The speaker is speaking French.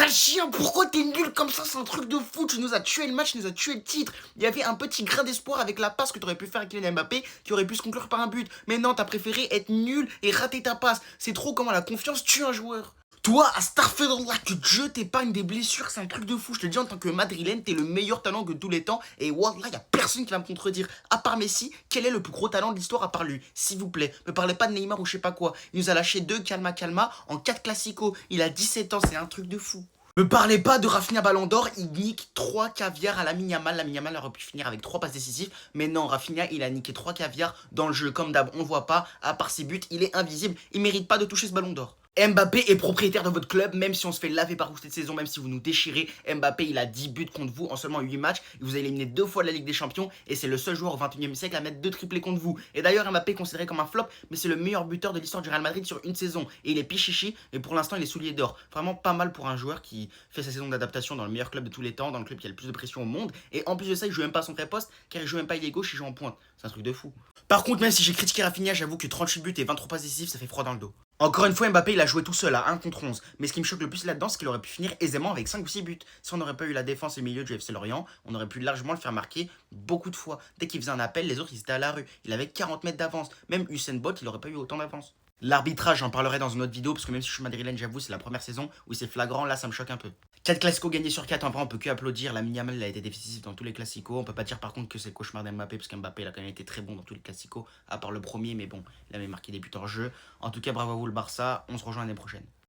chien, pourquoi t'es nul comme ça? C'est un truc de fou, tu nous as tué le match, tu nous as tué le titre. Il y avait un petit grain d'espoir avec la passe que t'aurais pu faire avec Kylian Mbappé, qui aurait pu se conclure par un but. Mais non, t'as préféré être nul et rater ta passe. C'est trop comment la confiance tue un joueur. Toi, Astaghfirullah, que Dieu t'épargne des blessures, c'est un truc de fou. Je te dis en tant que Madrilène, t'es le meilleur talent de tous les temps. Et Wallah, y a personne qui va me contredire. À part Messi, quel est le plus gros talent de l'histoire à part lui? S'il vous plaît, me parlez pas de Neymar ou je sais pas quoi. Il nous a lâché 2 calma calma en 4 classicos. Il a 17 ans, c'est un truc de fou. Me parlez pas de Rafinha Ballon d'Or, il nique 3 caviars à Lamine Yamal. Lamine Yamal aurait pu finir avec 3 passes décisives, mais non, Rafinha il a niqué 3 caviars dans le jeu. Comme d'hab, on le voit pas, à part ses buts, il est invisible, il mérite pas de toucher ce Ballon d'Or. Mbappé est propriétaire de votre club, même si on se fait laver par vous cette saison, même si vous nous déchirez. Mbappé, il a 10 buts contre vous en seulement 8 matchs. Il vous a éliminé 2 fois de la Ligue des Champions et c'est le seul joueur au 21e siècle à mettre 2 triplés contre vous. Et d'ailleurs, Mbappé est considéré comme un flop, mais c'est le meilleur buteur de l'histoire du Real Madrid sur une saison. Et il est pichichi, mais pour l'instant, il est soulier d'or. Vraiment pas mal pour un joueur qui fait sa saison d'adaptation dans le meilleur club de tous les temps, dans le club qui a le plus de pression au monde. Et en plus de ça, il joue même pas à son vrai poste, car il joue même pas ailier gauche, il joue en pointe. C'est un truc de fou. Par contre, même si j'ai critiqué Rafinha, j'avoue que 38 buts et 23 passes décisives, ça fait froid dans le dos. Encore une fois, Mbappé, il a joué tout seul à 1 contre 11. Mais ce qui me choque le plus là-dedans, c'est qu'il aurait pu finir aisément avec 5 ou 6 buts. Si on n'aurait pas eu la défense et le milieu du FC Lorient, on aurait pu largement le faire marquer beaucoup de fois. Dès qu'il faisait un appel, les autres, ils étaient à la rue. Il avait 40 mètres d'avance. Même Usain Bolt, il n'aurait pas eu autant d'avance. L'arbitrage, j'en parlerai dans une autre vidéo, parce que même si je suis madrilène, j'avoue, c'est la première saison où c'est flagrant, là, ça me choque un peu. 4 classicos gagnés sur 4, en vrai, on peut que applaudir. Lamine Yamal a été décisif dans tous les classicos. On peut pas dire par contre que c'est le cauchemar d'Mbappé, parce qu'Mbappé, il a quand même été très bon dans tous les classicos, à part le premier, mais bon, il avait marqué des buts hors jeu. En tout cas, bravo à vous le Barça, on se rejoint l'année prochaine.